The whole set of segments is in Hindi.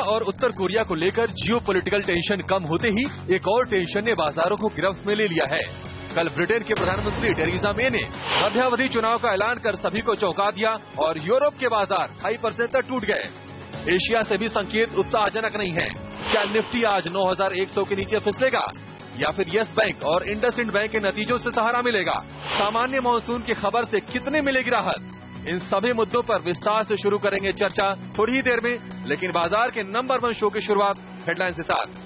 और उत्तर कोरिया को लेकर जियोपॉलिटिकल टेंशन कम होते ही एक और टेंशन ने बाजारों को गिरफ्त में ले लिया है। कल ब्रिटेन के प्रधानमंत्री टेरेसा मे ने मध्यावधि चुनाव का ऐलान कर सभी को चौंका दिया और यूरोप के बाजार 2.5% तक टूट गए। एशिया से भी संकेत उत्साहजनक नहीं है। क्या निफ्टी आज 9,100 के नीचे फिसलेगा या फिर यस बैंक और इंडसइंड बैंक के नतीजों से सहारा मिलेगा? सामान्य मानसून की खबर से कितने मिलेगी राहत? इन सभी मुद्दों पर विस्तार से शुरू करेंगे चर्चा थोड़ी ही देर में, लेकिन बाजार के नंबर 1 शो की शुरुआत हेडलाइन से साथ।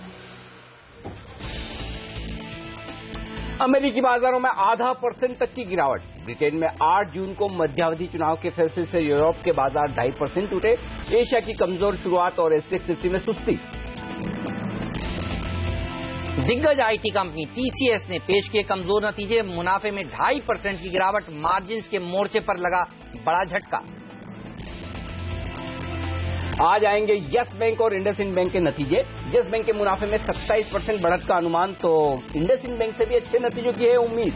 अमेरिकी बाजारों में 0.5% तक की गिरावट। ब्रिटेन में 8 जून को मध्यावधि चुनाव के फैसले से यूरोप के बाजार 2.5% टूटे। एशिया की कमजोर शुरुआत और एसएक्स निफ्टी में सुस्ती। दिग्गज आईटी कंपनी टीसीएस ने पेश किए कमजोर नतीजे। मुनाफे में 2.5% की गिरावट। मार्जिन्स के मोर्चे पर लगा बड़ा झटका। आज आएंगे यस बैंक और इंडसइंड बैंक के नतीजे। यस बैंक के मुनाफे में 27% बढ़त का अनुमान, तो इंडसइंड बैंक से भी अच्छे नतीजों की है उम्मीद।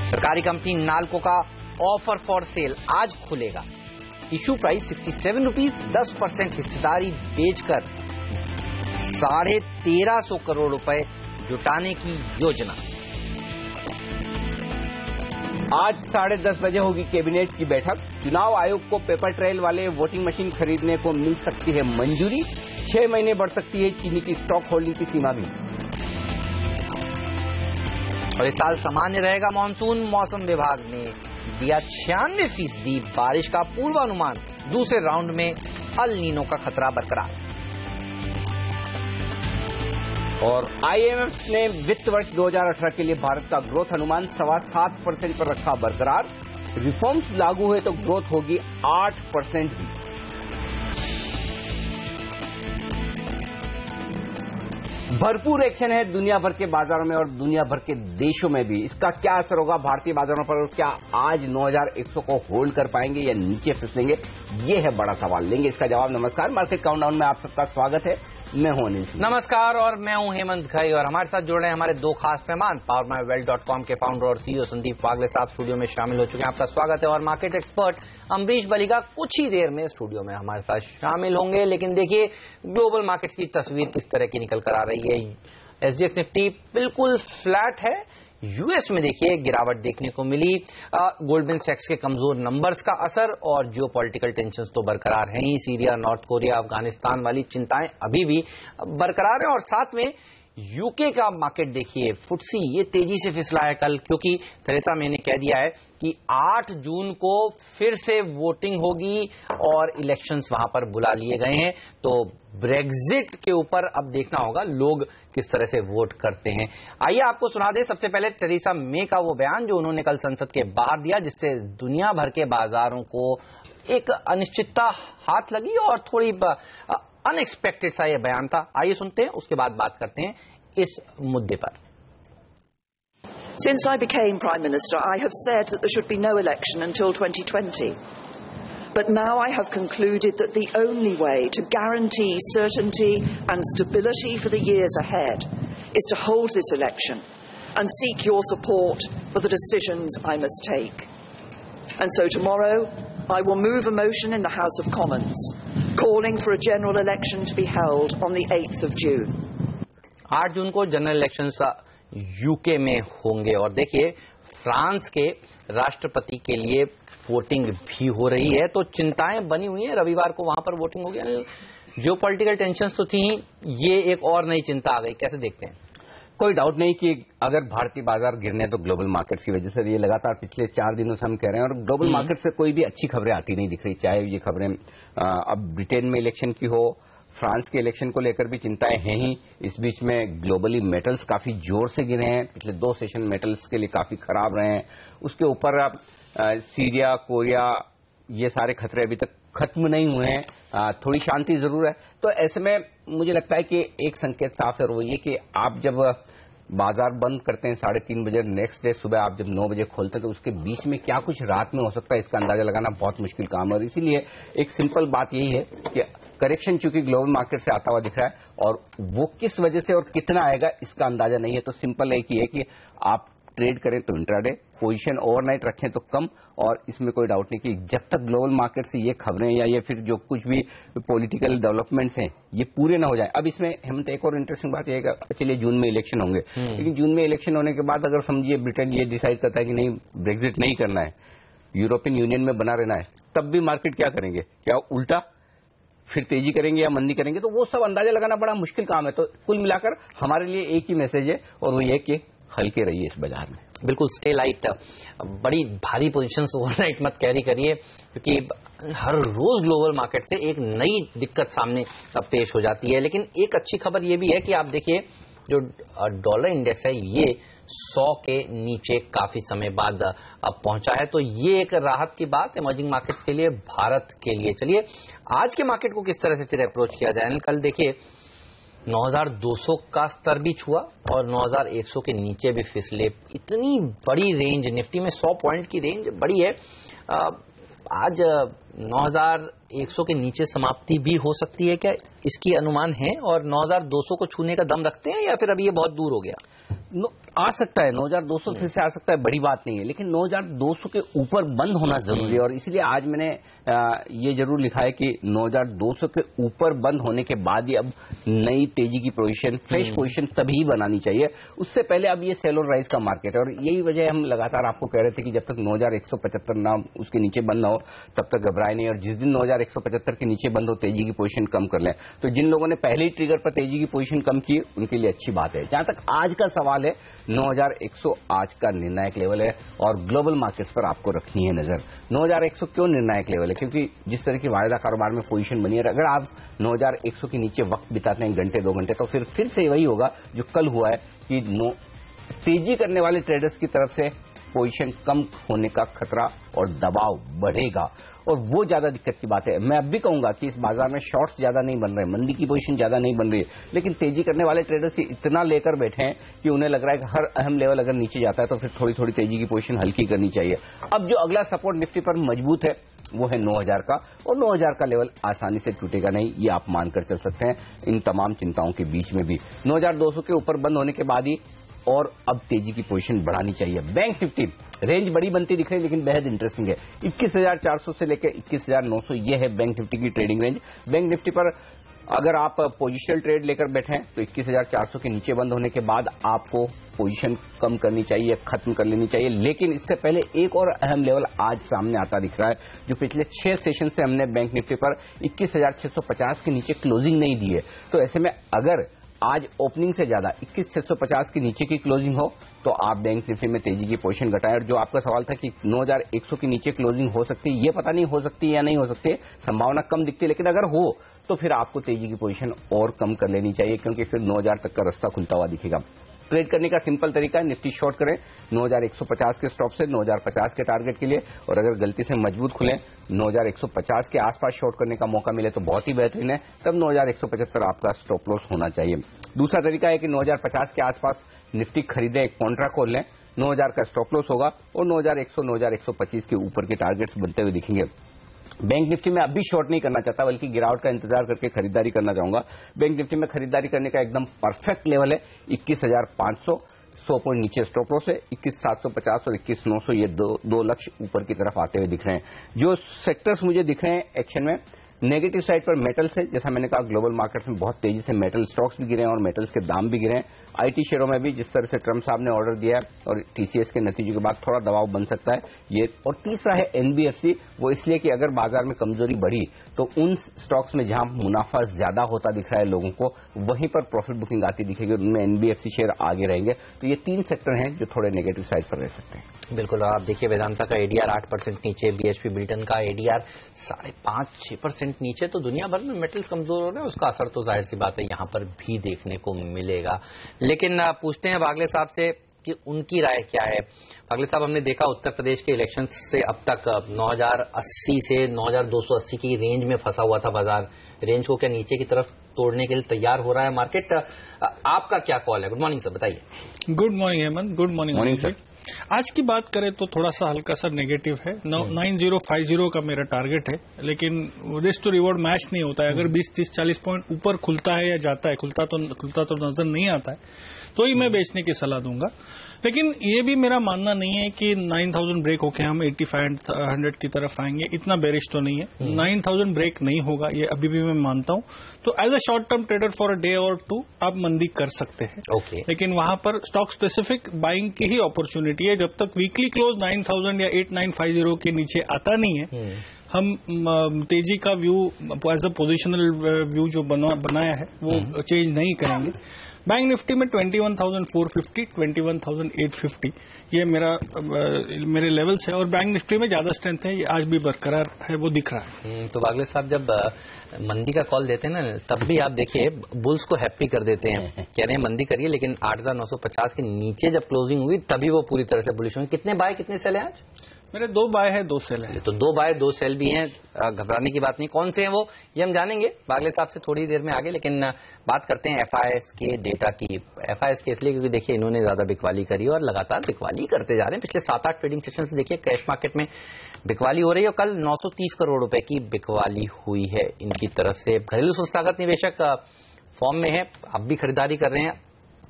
सरकारी कंपनी नाल्को का ऑफर फॉर सेल आज खुलेगा। Issue price 67 rupees. 10% हिस्सेदारी बेचकर 1350 करोड़ रुपए जुटाने की योजना। आज 10:30 बजे होगी कैबिनेट की बैठक। चुनाव आयोग को पेपर ट्रेल वाले वोटिंग मशीन खरीदने को मिल सकती है मंजूरी। 6 महीने बढ़ सकती है चीनी की स्टॉक होल्डिंग की सीमा भी। और इस साल सामान्य रहेगा मानसून। मौसम विभाग ने दिया 96% बारिश का पूर्वानुमान। दूसरे राउंड में अल नीनो का खतरा बरकरार। और आईएमएफ ने वित्त वर्ष 2018 के लिए भारत का ग्रोथ अनुमान 7.25% पर रखा बरकरार। रिफॉर्म्स लागू हुए तो ग्रोथ होगी 8% भी। भरपूर एक्शन है दुनिया भर के बाजारों में और दुनिया भर के देशों में भी। इसका क्या असर होगा भारतीय बाजारों पर? क्या आज 9,100 को होल्ड कर पाएंगे या नीचे फिसलेंगे? ये है बड़ा सवाल। लेंगे इसका जवाब। नमस्कार, मार्केट काउंटडाउन में आप सबका स्वागत है। मैं हूं अनिल। नमस्कार, और मैं हूं हेमंत घई। और हमारे साथ जुड़ रहे हैं हमारे 2 खास मेहमान। PowerMyWealth.com के फाउंडर और सीईओ संदीप वागले साहब स्टूडियो में शामिल हो चुके हैं। आपका स्वागत है। और मार्केट एक्सपर्ट अम्बरीश बलिगा कुछ ही देर में स्टूडियो में हमारे साथ शामिल होंगे। लेकिन देखिए ग्लोबल मार्केट्स की तस्वीर किस तरह की निकल कर आ रही है। एसजीएक्स निफ्टी बिल्कुल फ्लैट है। यूएस में देखिए गिरावट देखने को मिली। गोल्डमैन सैक्स के कमजोर नंबर्स का असर और जियोपॉलिटिकल टेंशंस तो बरकरार हैं ही। सीरिया, नॉर्थ कोरिया, अफगानिस्तान वाली चिंताएं अभी भी बरकरार हैं। और साथ में यूके का मार्केट देखिए, फुटसी ये तेजी से फिसला है कल, क्योंकि थेरेसा मे ने कह दिया है कि 8 जून को फिर से वोटिंग होगी और इलेक्शंस वहां पर बुला लिए गए हैं। तो ब्रेग्जिट के ऊपर अब देखना होगा लोग किस तरह से वोट करते हैं। आइए आपको सुना दें सबसे पहले थेरेसा मे का वो बयान जो उन्होंने कल संसद के बाहर दिया, जिससे दुनिया भर के बाजारों को एक अनिश्चितता हाथ लगी और थोड़ी अनएक्सपेक्टेड सा ये बयान था। आइए सुनते हैं, उसके बाद बात करते हैं इस मुद्दे पर। Since I became Prime Minister, I have said that there should be no election until 2020. But now I have concluded that the only way to guarantee certainty and stability for the years ahead is to hold this election and seek your support for the decisions I must take. And so tomorrow I will move a motion in the House of Commons calling for a general election to be held on the 8th of June. 8 जून को जनरल इलेक्शंस यूके में होंगे। और देखिए फ्रांस के राष्ट्रपति के लिए वोटिंग भी हो रही है, तो चिंताएं बनी हुई हैं। रविवार को वहां पर वोटिंग हो गया। जियोपॉलिटिकल टेंशंस तो थी, ये एक और नई चिंता आ गई। कैसे देखते हैं? कोई डाउट नहीं कि अगर भारतीय बाजार गिरने तो ग्लोबल मार्केट्स की वजह से। ये लगातार पिछले 4 दिनों से हम कह रहे हैं और ग्लोबल मार्केट से कोई भी अच्छी खबरें आती नहीं दिख रही। चाहे ये खबरें अब ब्रिटेन में इलेक्शन की हो, फ्रांस के इलेक्शन को लेकर भी चिंताएं हैं ही। इस बीच में ग्लोबली मेटल्स काफी जोर से गिरे हैं। पिछले 2 सेशन मेटल्स के लिए काफी खराब रहे हैं। उसके ऊपर अब सीरिया, कोरिया, ये सारे खतरे अभी तक खत्म नहीं हुए हैं। थोड़ी शांति जरूर है। तो ऐसे में मुझे लगता है कि एक संकेत साफ है, और वो ये कि आप जब बाजार बंद करते हैं 3:30 बजे, नेक्स्ट डे सुबह आप जब 9 बजे खोलते हैं, तो उसके बीच में क्या कुछ रात में हो सकता है इसका अंदाजा लगाना बहुत मुश्किल काम है। और इसीलिए एक सिंपल बात यही है कि करेक्शन चूंकि ग्लोबल मार्केट से आता हुआ दिख रहा है और वो किस वजह से और कितना आएगा इसका अंदाजा नहीं है। तो सिंपल एक ही है कि आप ट्रेड करें तो इंट्राडे, पोजीशन ओवरनाइट रखें तो कम, और इसमें कोई डाउट नहीं कि जब तक ग्लोबल मार्केट से ये खबरें या ये फिर जो कुछ भी पॉलिटिकल डेवलपमेंट्स हैं ये पूरे ना हो जाए। अब इसमें हेमंत एक और इंटरेस्टिंग बात यह है, चलिए जून में इलेक्शन होंगे, लेकिन जून में इलेक्शन होने के बाद अगर समझिए ब्रिटेन ये डिसाइड करता है कि नहीं ब्रेक्जिट नहीं करना है, यूरोपियन यूनियन में बना रहना है, तब भी मार्केट क्या करेंगे, क्या उल्टा फिर तेजी करेंगे या मंदी करेंगे, तो वो सब अंदाजा लगाना बड़ा मुश्किल काम है। तो कुल मिलाकर हमारे लिए एक ही मैसेज है और वो ये कि हल्के रहिए इस बाजार में। बिल्कुल स्टे लाइट, बड़ी भारी पोजीशंस ओवरनाइट मत कैरी करिए, क्योंकि हर रोज ग्लोबल मार्केट से एक नई दिक्कत सामने पेश हो जाती है। लेकिन एक अच्छी खबर ये भी है कि आप देखिए जो डॉलर इंडेक्स है ये 100 के नीचे काफी समय बाद अब पहुंचा है, तो ये एक राहत की बात इमर्जिंग मार्केट्स के लिए, भारत के लिए। चलिए आज के मार्केट को किस तरह से फिर अप्रोच किया जाए। कल देखिए 9200 का स्तर भी छुआ और 9100 के नीचे भी फिसले। इतनी बड़ी रेंज निफ्टी में, 100 पॉइंट की रेंज बड़ी है। आज 9100 के नीचे समाप्ति भी हो सकती है क्या, इसकी अनुमान है? और 9200 को छूने का दम रखते हैं या फिर अभी ये बहुत दूर हो गया? आ सकता है 9200 फिर से आ सकता है, बड़ी बात नहीं है, लेकिन 9200 के ऊपर बंद होना जरूरी है। और इसलिए आज मैंने ये जरूर लिखा है कि 9200 के ऊपर बंद होने के बाद ही अब नई तेजी की पोजीशन, फ्रेश पोजीशन तभी बनानी चाहिए, उससे पहले अब ये सेल और राइज का मार्केट है। और यही वजह हम लगातार आपको कह रहे थे कि जब तक 9175 ना उसके नीचे बंद ना हो तब तक घबराए नहीं, और जिस दिन 9175 के नीचे बंद हो तेजी की पोजीशन कम कर लें। तो जिन लोगों ने पहले ही ट्रिगर पर तेजी की पोजीशन कम की उनके लिए अच्छी बात है। जहां तक आज का सवाल है, 9100 आज का निर्णायक लेवल है और ग्लोबल मार्केट्स पर आपको रखनी है नजर। 9100 क्यों निर्णायक लेवल है? क्योंकि जिस तरह की वायदा कारोबार में पोजीशन बनी है, अगर आप 9100 के नीचे वक्त बिताते हैं घंटे 2 घंटे, तो फिर से वही होगा जो कल हुआ है कि तेजी करने वाले ट्रेडर्स की तरफ से पोजीशन कम होने का खतरा और दबाव बढ़ेगा, और वो ज्यादा दिक्कत की बात है। मैं अब भी कहूंगा कि इस बाजार में शॉर्ट्स ज्यादा नहीं बन रहे, मंदी की पोजीशन ज्यादा नहीं बन रही है, लेकिन तेजी करने वाले ट्रेडर्स इतना लेकर बैठे हैं कि उन्हें लग रहा है कि हर अहम लेवल अगर नीचे जाता है तो फिर थोड़ी थोड़ी तेजी की पोजीशन हल्की करनी चाहिए। अब जो अगला सपोर्ट निफ्टी पर मजबूत है वो है 9000 का, और 9000 का लेवल आसानी से टूटेगा नहीं, ये आप मानकर चल सकते हैं इन तमाम चिंताओं के बीच में भी। 9200 के ऊपर बंद होने के बाद ही और अब तेजी की पोजीशन बढ़ानी चाहिए। बैंक निफ्टी रेंज बड़ी बनती दिख रही है लेकिन बेहद इंटरेस्टिंग है। 21,400 से लेकर 21,900 ये है बैंक निफ्टी की ट्रेडिंग रेंज। बैंक निफ्टी पर अगर आप पोजिशनल ट्रेड लेकर बैठे हैं तो 21,400 के नीचे बंद होने के बाद आपको पोजीशन कम करनी चाहिए, खत्म कर लेनी चाहिए। लेकिन इससे पहले एक और अहम लेवल आज सामने आता दिख रहा है, जो पिछले 6 सेशन से हमने बैंक निफ्टी पर 21,650 के नीचे क्लोजिंग नहीं दी है। तो ऐसे में अगर आज ओपनिंग से ज्यादा 21,650 के नीचे की क्लोजिंग हो तो आप बैंक निफ्टी में तेजी की पोजीशन घटाएं। और जो आपका सवाल था कि 9,100 के नीचे क्लोजिंग हो सकती है, ये पता नहीं हो सकती है या नहीं हो सकती है, संभावना कम दिखती है, लेकिन अगर हो तो फिर आपको तेजी की पोजीशन और कम कर लेनी चाहिए, क्योंकि फिर 9,000 तक का रास्ता खुलता हुआ दिखेगा। ट्रेड करने का सिंपल तरीका है, निफ्टी शॉर्ट करें 9,150 के स्टॉप से 9,050 के टारगेट के लिए, और अगर गलती से मजबूत खुलें 9,150 के आसपास शॉर्ट करने का मौका मिले तो बहुत ही बेहतरीन है, तब 9,175 आपका स्टॉप लॉस होना चाहिए। दूसरा तरीका है कि 9,050 के आसपास निफ्टी खरीदें, एक कॉन्ट्रा खोल लें, 9,000 का स्टॉप लॉस होगा और 9,100 9,125 के ऊपर के टारगेट्स बनते हुए दिखेंगे। बैंक निफ्टी में अभी शॉर्ट नहीं करना चाहता, बल्कि गिरावट का इंतजार करके खरीदारी करना चाहूंगा। बैंक निफ्टी में खरीदारी करने का एकदम परफेक्ट लेवल है 21,500, 100 पॉइंट नीचे स्टॉप लॉस है, 21,750 और 21,900 ये दो लक्ष्य ऊपर की तरफ आते हुए दिख रहे हैं। जो सेक्टर्स मुझे दिख रहे हैं एक्शन में, नेगेटिव साइड पर मेटल्स है, जैसा मैंने कहा ग्लोबल मार्केट्स में बहुत तेजी से मेटल स्टॉक्स भी गिरे हैं और मेटल्स के दाम भी गिरे हैं। आईटी शेयरों में भी जिस तरह से ट्रम्प साहब ने ऑर्डर दिया है और टीसीएस के नतीजे के बाद थोड़ा दबाव बन सकता है ये। और तीसरा है एनबीएफसी, वो इसलिए कि अगर बाजार में कमजोरी बढ़ी तो उन स्टॉक्स में जहां मुनाफा ज्यादा होता दिख रहा है लोगों को, वहीं पर प्रॉफिट बुकिंग आती दिखेगी, उनमें एनबीएफसी शेयर आगे रहेंगे। तो ये 3 सेक्टर हैं जो थोड़े नेगेटिव साइड पर रह सकते हैं। बिल्कुल, आप देखिए वेदांता का एडीआर 8% नीचे, बीएचपी बिल्टन का एडीआर 5.5-6% नीचे। तो दुनिया भर में मेटल्स कमजोर हो रहे हैं, उसका असर तो जाहिर सी बात है यहां पर भी देखने को मिलेगा। लेकिन पूछते हैं बागले साहब से कि उनकी राय क्या है। बागले साहब, हमने देखा उत्तर प्रदेश के इलेक्शन से अब तक 9,080 से 9,280 की रेंज में फंसा हुआ था बाजार। रेंज को क्या नीचे की तरफ तोड़ने के लिए तैयार हो रहा है मार्केट? आपका क्या कॉल है? गुड मॉर्निंग सर, बताइए। Good morning Hemant, good morning sir. आज की बात करें तो थोड़ा सा हल्का सा नेगेटिव है। 9050 का मेरा टारगेट है, लेकिन रिस्क टू रिवॉर्ड मैच नहीं होता है। अगर 20, 30, 40 पॉइंट ऊपर खुलता है या जाता है, खुलता तो नजर नहीं आता है, तो ही मैं बेचने की सलाह दूंगा। लेकिन ये भी मेरा मानना नहीं है कि 9000 ब्रेक होके हम 8500 की तरफ आएंगे, इतना बेरिश तो नहीं है। 9000 ब्रेक नहीं होगा, ये अभी भी मैं मानता हूं। तो as a short term trader for a day और टू आप मंदी कर सकते हैं। लेकिन वहां पर स्टॉक स्पेसिफिक बाइंग की ही अपॉर्चुनिटी है। जब तक वीकली क्लोज 9000 या 8950 के नीचे आता नहीं है, हम तेजी का view as a positional view जो बनाया है वो चेंज नहीं करेंगे। बैंक निफ्टी में 21,450, 21,850 ये मेरे लेवल्स है और बैंक निफ्टी में ज्यादा स्ट्रेंथ है, ये आज भी बरकरार है, वो दिख रहा है। तो वागले साहब जब मंदी का कॉल देते हैं ना, तब भी आप देखिए बुल्स को हैप्पी कर देते हैं, कह रहे हैं मंदी करिए, लेकिन 8,950 के नीचे जब क्लोजिंग हुई तभी वो पूरी तरह से बुलिश हुई। कितने बाय कितने सेल है आज? मेरे 2 बाय है 2 सेल है। तो 2 बाय 2 सेल भी हैं, घबराने की बात नहीं। कौन से हैं वो, ये हम जानेंगे बागले साहब से थोड़ी देर में आगे। लेकिन बात करते हैं एफआईएस के डेटा की। एफआईएस के इसलिए क्योंकि देखिए इन्होंने ज्यादा बिकवाली करी और लगातार बिकवाली करते जा रहे हैं। पिछले 7-8 ट्रेडिंग सेशन से देखिए कैश मार्केट में बिकवाली हो रही है और कल 930 करोड़ रुपए की बिकवाली हुई है इनकी तरफ से। घरेलू संस्थागत निवेशक फॉर्म में है, अब भी खरीदारी कर रहे हैं,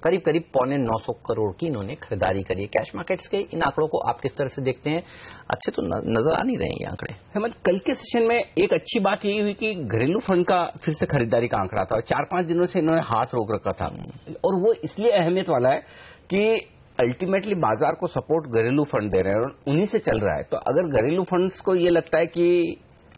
करीब 950 करोड़ की इन्होंने खरीदारी करी है। कैश मार्केट्स के इन आंकड़ों को आप किस तरह से देखते हैं? अच्छे तो नजर आ नहीं रहे हैं ये आंकड़े। हेमंत, कल के सेशन में एक अच्छी बात यही हुई कि घरेलू फंड का फिर से खरीदारी का आंकड़ा था और 4-5 दिनों से इन्होंने हाथ रोक रखा था और वो इसलिए अहमियत वाला है कि अल्टीमेटली बाजार को सपोर्ट घरेलू फंड दे रहे हैं और उन्हीं से चल रहा है। तो अगर घरेलू फंड्स को ये लगता है कि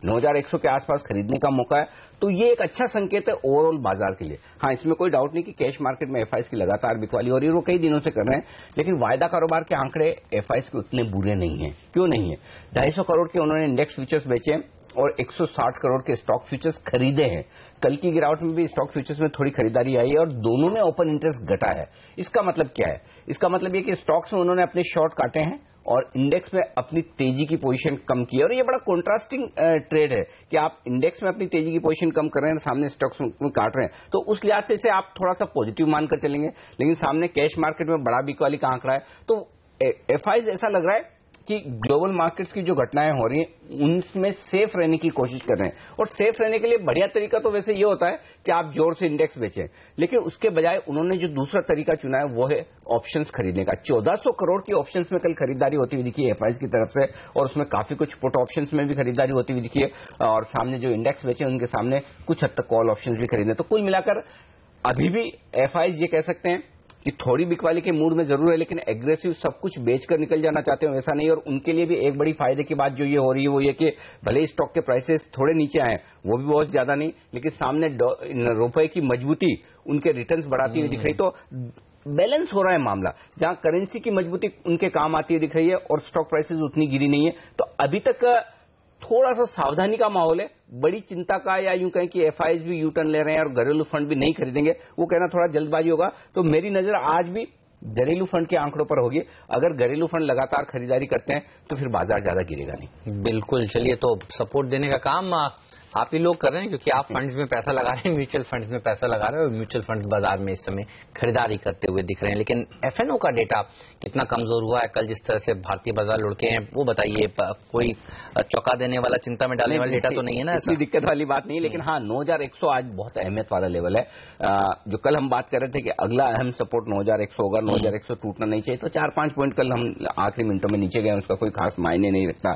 9100 के आसपास खरीदने का मौका है तो ये एक अच्छा संकेत है ओवरऑल बाजार के लिए। हाँ, इसमें कोई डाउट नहीं कि कैश मार्केट में एफआईएस की लगातार बिकवाली हो रही है, वो कई दिनों से कर रहे हैं, लेकिन वायदा कारोबार के आंकड़े एफआईएस के उतने बुरे नहीं है। क्यों नहीं है? 250 करोड़ के उन्होंने इंडेक्स फ्यूचर्स बेचे और 160 करोड़ के स्टॉक फ्यूचर्स खरीदे हैं। कल की गिरावट में भी स्टॉक फ्यूचर्स में थोड़ी खरीदारी आई है और दोनों में ओपन इंटरेस्ट घटा है। इसका मतलब क्या है? इसका मतलब ये कि स्टॉक्स में उन्होंने अपने शॉर्ट काटे हैं और इंडेक्स में अपनी तेजी की पोजीशन कम की है। और ये बड़ा कॉन्ट्रास्टिंग ट्रेड है कि आप इंडेक्स में अपनी तेजी की पोजीशन कम कर रहे हैं, सामने स्टॉक्स में काट रहे हैं। तो उस लिहाज से इसे आप थोड़ा सा पॉजिटिव मानकर चलेंगे, लेकिन सामने कैश मार्केट में बड़ा बिकवाली का आंकड़ा है। तो एफआईएस ऐसा लग रहा है कि ग्लोबल मार्केट्स की जो घटनाएं हो रही हैं उनमें सेफ रहने की कोशिश कर रहे हैं। और सेफ रहने के लिए बढ़िया तरीका तो वैसे ये होता है कि आप जोर से इंडेक्स बेचें, लेकिन उसके बजाय उन्होंने जो दूसरा तरीका चुना है वो है ऑप्शंस खरीदने का। 1400 करोड़ की ऑप्शंस में कल खरीदारी होती हुई दिखी है एफआईएस की तरफ से और उसमें काफी कुछ पुट ऑप्शंस में भी खरीदारी होती हुई दिखी है और सामने जो इंडेक्स बेचे उनके सामने कुछ हद तक कॉल ऑप्शंस भी खरीदे। तो कुल मिलाकर अभी भी एफआईएस ये कह सकते हैं कि थोड़ी बिकवाली के मूड में जरूर है, लेकिन एग्रेसिव सब कुछ बेचकर निकल जाना चाहते हो ऐसा नहीं। और उनके लिए भी एक बड़ी फायदे की बात जो ये हो रही है वो ये कि भले ही स्टॉक के प्राइसेस थोड़े नीचे आए, वो भी बहुत ज्यादा नहीं, लेकिन सामने रुपए की मजबूती उनके रिटर्न्स बढ़ाती हुई दिख रही। तो बैलेंस हो रहा है मामला, जहां करेंसी की मजबूती उनके काम आती हुई दिख रही है और स्टॉक प्राइसेस उतनी गिरी नहीं है। तो अभी तक थोड़ा सा सावधानी का माहौल है, बड़ी चिंता का या यूं कहें कि एफआईएस भी यू टर्न ले रहे हैं और घरेलू फंड भी नहीं खरीदेंगे, वो कहना थोड़ा जल्दबाजी होगा। तो मेरी नजर आज भी घरेलू फंड के आंकड़ों पर होगी। अगर घरेलू फंड लगातार खरीदारी करते हैं तो फिर बाजार ज्यादा गिरेगा नहीं। बिल्कुल, चलिए तो सपोर्ट देने का काम आप ही लोग कर रहे हैं क्योंकि आप फंड्स में पैसा लगा रहे हैं, म्यूचुअल फंड्स में पैसा लगा रहे हैं और म्यूचुअल फंड्स बाजार में इस समय खरीदारी करते हुए दिख रहे हैं। लेकिन एफएनओ का डेटा कितना कमजोर हुआ है कल, जिस तरह से भारतीय बाजार लुढ़के हैं, वो बताइए। कोई चौंका देने वाला, चिंता में डालने वाला डेटा तो नहीं है ना? ऐसी दिक्कत वाली बात नहीं, लेकिन हाँ 9100 आज बहुत अहमियत वाला लेवल है। जो कल हम बात कर रहे थे कि अगला अहम सपोर्ट 9100 होगा, 9100 टूटना नहीं चाहिए, तो 4-5 पॉइंट कल हम आखिरी मिनटों में नीचे गए, उसका कोई खास मायने नहीं रखता।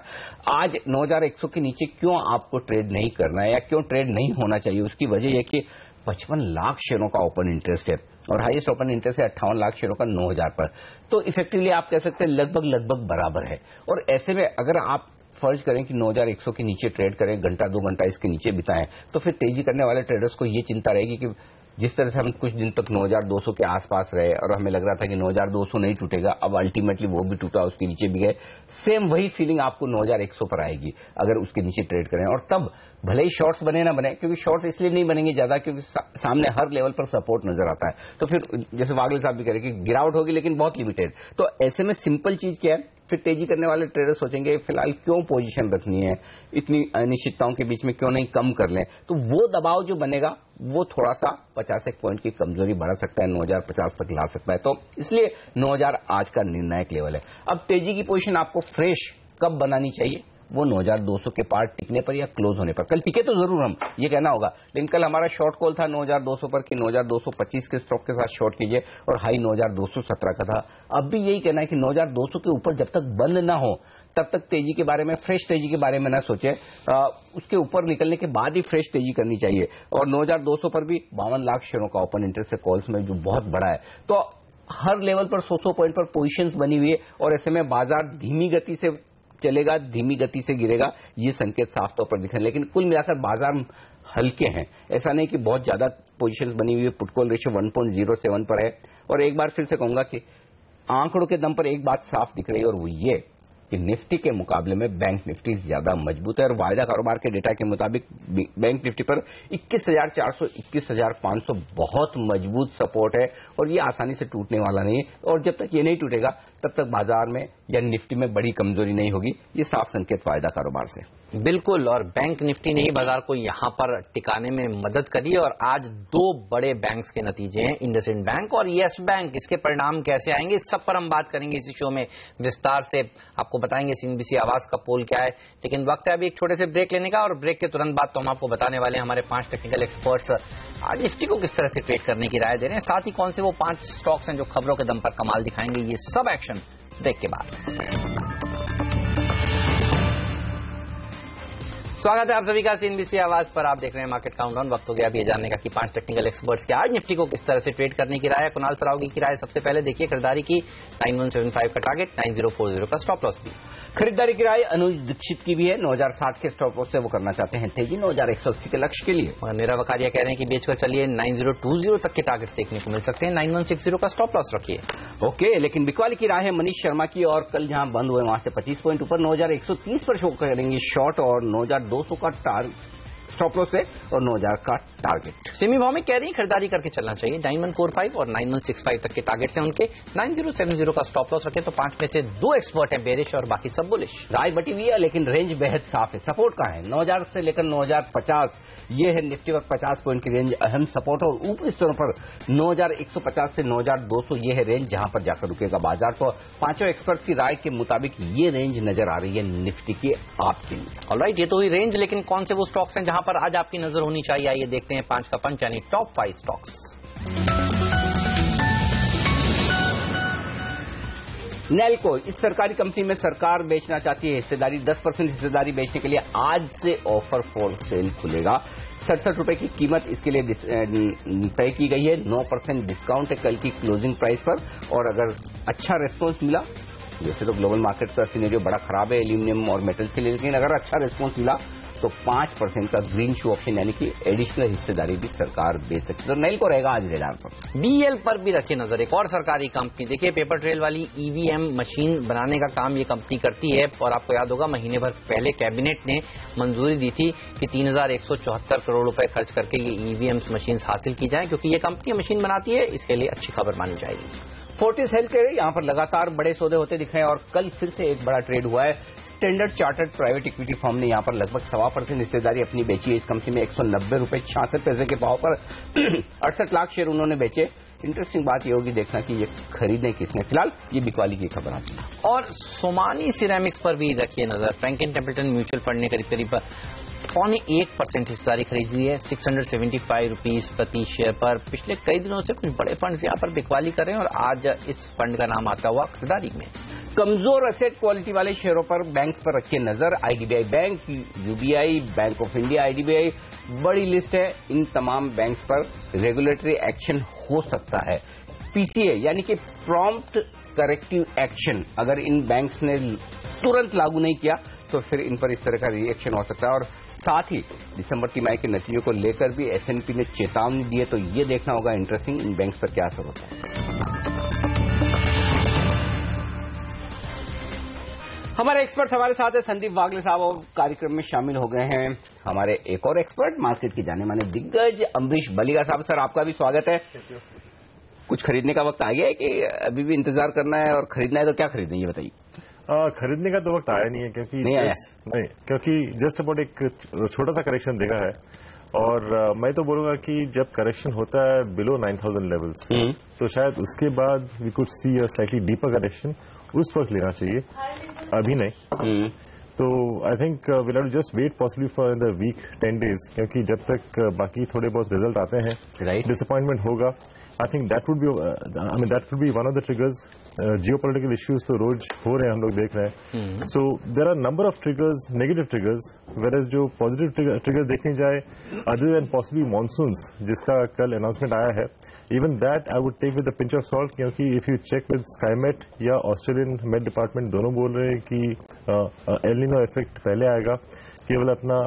आज 9100 के नीचे क्यों आपको ट्रेड नहीं करना है या क्यों ट्रेड नहीं होना चाहिए, उसकी वजह यह कि 55 लाख शेयरों का ओपन इंटरेस्ट है और हाईएस्ट ओपन इंटरेस्ट है 58 लाख शेयरों का 9000 पर। तो इफेक्टिवली आप कह सकते हैं लगभग बराबर है। और ऐसे में अगर आप फर्ज करें कि 9100 के नीचे ट्रेड करें, घंटा 2 घंटा इसके नीचे बिताएं, तो फिर तेजी करने वाले ट्रेडर्स को ये चिंता रहेगी कि जिस तरह से हम कुछ दिन तक 9200 के आसपास रहे और हमें लग रहा था कि 9200 नहीं टूटेगा, अब अल्टीमेटली वो भी टूटा, उसके नीचे भी गए, सेम वही फीलिंग आपको 9100 पर आएगी अगर उसके नीचे ट्रेड करें। और तब भले ही शॉर्ट्स बने ना बने, क्योंकि शॉर्ट्स इसलिए नहीं बनेंगे ज्यादा क्योंकि सामने हर लेवल पर सपोर्ट नजर आता है, तो फिर जैसे वागले साहब भी कह रहे कि गिरावट होगी लेकिन बहुत लिमिटेड। तो ऐसे में सिंपल चीज क्या है, फिर तेजी करने वाले ट्रेडर सोचेंगे फिलहाल क्यों पोजीशन रखनी है, इतनी अनिश्चितताओं के बीच में क्यों नहीं कम कर लें। तो वो दबाव जो बनेगा वो थोड़ा सा 50 पॉइंट की कमजोरी बढ़ा सकता है, 9050 तक ला सकता है। तो इसलिए 9000 आज का निर्णायक लेवल है। अब तेजी की पोजीशन आपको फ्रेश कब बनानी चाहिए वो 9200 के पार टिकने पर या क्लोज होने पर। कल टिके तो जरूर हम, ये कहना होगा, लेकिन कल हमारा शॉर्ट कॉल था 9200 पर कि 9225 के स्टॉक के साथ शॉर्ट कीजिए और हाई 9217 का था। अब भी यही कहना है कि 9200 के ऊपर जब तक बंद ना हो तब तक तेजी के बारे में, फ्रेश तेजी के बारे में ना सोचे, उसके ऊपर निकलने के बाद ही फ्रेश तेजी करनी चाहिए। और 9200 पर भी 52 लाख शेयरों का ओपन इंटरेस्ट है कॉल्स में, जो बहुत बड़ा है। तो हर लेवल पर 100 पॉइंट पर पोजीशंस बनी हुई है और ऐसे में बाजार धीमी गति से चलेगा, धीमी गति से गिरेगा, ये संकेत साफ तौर पर दिख रहे हैं। लेकिन कुल मिलाकर बाजार हल्के हैं, ऐसा नहीं कि बहुत ज्यादा पोजीशंस बनी हुई है। पुट कॉल रेशियो 1.07 पर है। और एक बार फिर से कहूंगा कि आंकड़ों के दम पर एक बात साफ दिख रही है और वो ये कि निफ्टी के मुकाबले में बैंक निफ्टी ज्यादा मजबूत है। और वायदा कारोबार के डेटा के मुताबिक बैंक निफ्टी पर 21,400, 21,500 बहुत मजबूत सपोर्ट है और ये आसानी से टूटने वाला नहीं है। और जब तक ये नहीं टूटेगा तब तक बाजार में या निफ्टी में बड़ी कमजोरी नहीं होगी। ये साफ संकेत वायदा कारोबार से। बिल्कुल, और बैंक निफ्टी ने ही बाजार को यहां पर टिकाने में मदद करी। और आज दो बड़े बैंक्स के नतीजे हैं, इंडसइंड बैंक और यस बैंक। इसके परिणाम कैसे आएंगे, इस सब पर हम बात करेंगे इसी शो में विस्तार से। आपको बताएंगे सीएनबीसी आवाज का पोल क्या है। लेकिन वक्त है अभी एक छोटे से ब्रेक लेने का, और ब्रेक के तुरंत बाद तो हम आपको बताने वाले हैं हमारे 5 टेक्निकल एक्सपर्ट्स आज निफ्टी को किस तरह से ट्रेड करने की राय दे रहे हैं, साथ ही कौन से वो 5 स्टॉक्स हैं जो खबरों के दम पर कमाल दिखाएंगे। ये सब एक्शन ब्रेक के बाद। स्वागत है आप सभी का सीएनबीसी आवाज पर। आप देख रहे हैं मार्केट काउंटडाउन। वक्त हो गया अभी ये जानने का कि 5 टेक्निकल एक्सपर्ट्स के आज निफ्टी को किस तरह से ट्रेड करने की राय है। कुणाल सरावगी की राय सबसे पहले देखिए। खरीदारी की 9175 का टारगेट, 9040 का स्टॉप लॉस भी। खरीदारी की राय अनुज दीक्षित की भी है। 9060 के स्टॉप लॉस से वो करना चाहते हैं तेजी 9180 के लक्ष्य के लिए। और नीरव वकारिया कह रहे हैं कि बेचकर चलिए 9020 तक के टारगेट्स देखने को मिल सकते हैं। 9160 का स्टॉप लॉस रखिए। ओके, लेकिन बिकवाली की राय है मनीष शर्मा की, और कल जहां बंद हुए वहां से 25 पॉइंट ऊपर 9130 पर शो करेंगे शॉर्ट और 9200 का स्टॉप लॉस है और 9000 का टारगेट। सिमी भौमिक कह रही है खरीदारी करके चलना चाहिए। 9145 और 9165 तक के टारगेट्स हैं उनके। 9070 का स्टॉप लॉस रखें। तो 5 में से 2 एक्सपर्ट हैं बेरिश और बाकी सब बुलिश। राय बटी हुई है लेकिन रेंज बेहद साफ है। सपोर्ट कहां है? 9000 से लेकर 9050 ये है निफ्टी पर 50 पॉइंट की रेंज अहम सपोर्ट। और ऊपरी स्तरों पर 9150 से 9200 ये है रेंज जहां पर जाकर रुकेगा बाजार। तो पांचों एक्सपर्ट्स की राय के मुताबिक ये रेंज नजर आ रही है निफ्टी की आपके लिए। ऑलराइट, ये तो हुई रेंज, लेकिन कौन से वो स्टॉक्स हैं जहां पर आज आपकी नजर होनी चाहिए, आइए देखते हैं 5 का पंच यानी टॉप 5 स्टॉक्स। नेल्को, इस सरकारी कंपनी में सरकार बेचना चाहती है हिस्सेदारी। 10% हिस्सेदारी बेचने के लिए आज से ऑफर फॉर सेल खुलेगा। 67 रुपए की कीमत इसके लिए तय की गई है। 9% डिस्काउंट है कल की क्लोजिंग प्राइस पर। और अगर अच्छा रेस्पॉन्स मिला, वैसे तो ग्लोबल मार्केट का सिनेरियो बड़ा खराब है एल्यूमिनियम और मेटल्स के लिए, लेकिन अगर अच्छा रेस्पॉन्स मिला तो 5% का ग्रीन शू ऑप्शन यानी कि एडिशनल हिस्सेदारी भी सरकार दे सकती है। तो नेल्को रहेगा आज रेडार पर। बीएल पर भी रखिए नजर। एक और सरकारी कंपनी देखिए, पेपर ट्रेल वाली ईवीएम मशीन बनाने का काम ये कंपनी करती है। और आपको याद होगा महीने भर पहले कैबिनेट ने मंजूरी दी थी कि 3174 करोड़ रुपए खर्च करके ये ईवीएम मशीन हासिल की जाए, क्योंकि ये कंपनी मशीन बनाती है। इसके लिए अच्छी खबर मानी जाएगी। फोर्टिस हेल्थकेयर यहां पर लगातार बड़े सौदे होते दिख रहे हैं और कल फिर से एक बड़ा ट्रेड हुआ है। Standard chartered private equity firm ने यहां पर लगभग 1.25% हिस्सेदारी अपनी बेची है। इस कंपनी में 190 रुपए 66 पैसे के भाव पर 68 लाख शेयर उन्होंने बेचे। इंटरेस्टिंग बात यह होगी देखना कि ये खरीदें किसने। फिलहाल ये बिकवाली की खबर आती है। और सोमानी सिरेमिक्स पर भी रखिए नजर। फ्रैंकलिन टेम्पल्टन म्यूचुअल फंड ने करीब करीब 0.1% हिस्सेदारी खरीदी है 675 रुपीज प्रति शेयर पर। पिछले कई दिनों से कुछ बड़े फंड्स यहां पर बिकवाली कर रहे हैं और आज इस फंड का नाम आता हुआ खरीदारी में। कमजोर एसेट क्वालिटी वाले शेयरों पर बैंक्स पर रखिए नजर। IDBI bank, UBI, bank of India, IDBI, बड़ी लिस्ट है। इन तमाम बैंक्स पर रेगुलेटरी एक्शन हो सकता है। पीसीए यानी कि प्रॉम्प्ट करेक्टिव एक्शन अगर इन बैंक्स ने तुरंत लागू नहीं किया तो फिर इन पर इस तरह का रिएक्शन हो सकता है। और साथ ही दिसंबर तिमाही के नतीजों को लेकर भी एसएनपी ने चेतावनी दी है। तो ये देखना होगा इंटरेस्टिंग इन बैंक्स पर क्या असर होता है। हमारे एक्सपर्ट हमारे साथ है संदीप वागले साहब और कार्यक्रम में शामिल हो गए हैं हमारे एक और एक्सपर्ट मार्केट के जाने माने दिग्गज अम्बरीश बलिगा साहब। सर आपका भी स्वागत है। कुछ खरीदने का वक्त आ गया है कि अभी भी इंतजार करना है और खरीदना है तो क्या खरीदें ये बताइए। खरीदने का तो वक्त आया नहीं है क्योंकि नहीं, क्योंकि जस्ट अबाउट एक छोटा सा करेक्शन देखा है। और मैं तो बोलूंगा कि जब करेक्शन होता है बिलो 9000 लेवल्स तो शायद उसके बाद we could see a slightly deeper correction, उस वक्त लेना चाहिए, अभी नहीं। तो I think will have to just wait possibly for the week 10 days, क्योंकि जब तक बाकी थोड़े बहुत रिजल्ट आते हैं, डिसअपॉइंटमेंट होगा. I think that would be, that could be one of the triggers. Geopolitical issues तो रोज हो रहे हैं, हम लोग देख रहे हैं. So there are number of triggers, negative triggers, whereas जो positive triggers देखने जाए, other than possibly monsoons, जिसका कल announcement आया है, even that I would take with a pinch of salt, क्योंकि if you check with SkyMet या Australian Met Department दोनों बोल रहे हैं कि El Nino effect पहले आएगा. केवल अपना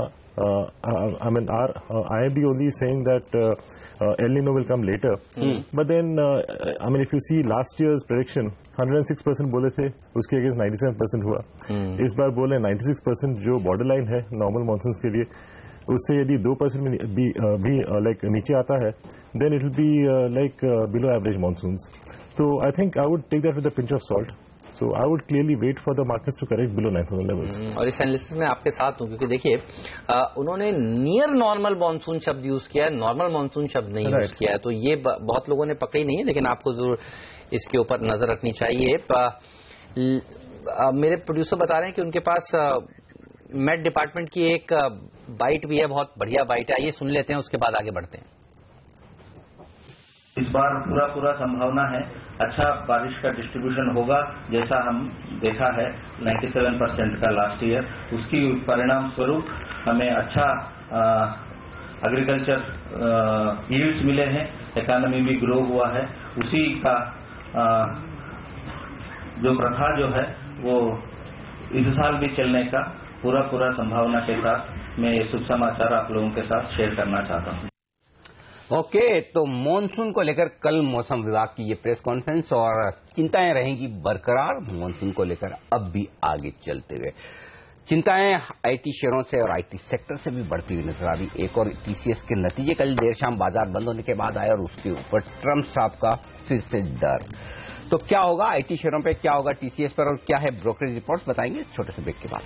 IMD only saying that El Nino will come later. But then, if you see last year's prediction, 106% बोले थे, उसके अगेंस्ट 97% हुआ. इस बार बोले 96% जो बॉर्डर लाइन है नॉर्मल मानसून के लिए, उससे यदि 2% भी लाइक नीचे आता है, then it will be like below average monsoons. So I think I would take that with a pinch of salt. So I would clearly wait for the markets to correct below 9,000 levels. और इस एनालिसिस में आपके साथ हूं, क्योंकि देखिए उन्होंने नियर नॉर्मल मॉनसून शब्द यूज किया है, नॉर्मल मॉनसून शब्द नहीं यूज किया है. तो ये बहुत लोगों ने पकड़ी नहीं है, लेकिन आपको जरूर इसके ऊपर नजर रखनी चाहिए. मेरे प्रोड्यूसर बता रहे हैं कि उनके पास मेट डिपार्टमेंट की एक बाइट भी है, बहुत बढ़िया बाइट है. आइए सुन लेते हैं, उसके बाद आगे बढ़ते हैं. इस बार पूरा संभावना है अच्छा बारिश का डिस्ट्रीब्यूशन होगा, जैसा हम देखा है 97% का लास्ट ईयर. उसकी परिणाम स्वरूप हमें अच्छा एग्रीकल्चर यील्ड्स मिले हैं, इकोनॉमी भी ग्रो हुआ है. उसी का जो प्रथा जो है वो इस साल भी चलने का पूरा संभावना के साथ मैं ये शुभ समाचार आप लोगों के साथ शेयर करना चाहता हूँ. ओके, तो मॉनसून को लेकर कल मौसम विभाग की ये प्रेस कॉन्फ्रेंस, और चिंताएं रहेंगी बरकरार मॉनसून को लेकर अब भी आगे चलते हुए. चिंताएं आईटी शेयरों से और आईटी सेक्टर से भी बढ़ती हुई नजर आ रही. एक और टीसीएस के नतीजे कल देर शाम बाजार बंद होने के बाद आए, और उसके ऊपर ट्रंप साहब का फिर से डर. तो क्या होगा आईटी शेयरों पर, क्या होगा टीसीएस पर, और क्या है ब्रोकरेज रिपोर्ट, बताएंगे छोटे से ब्रेक के बाद.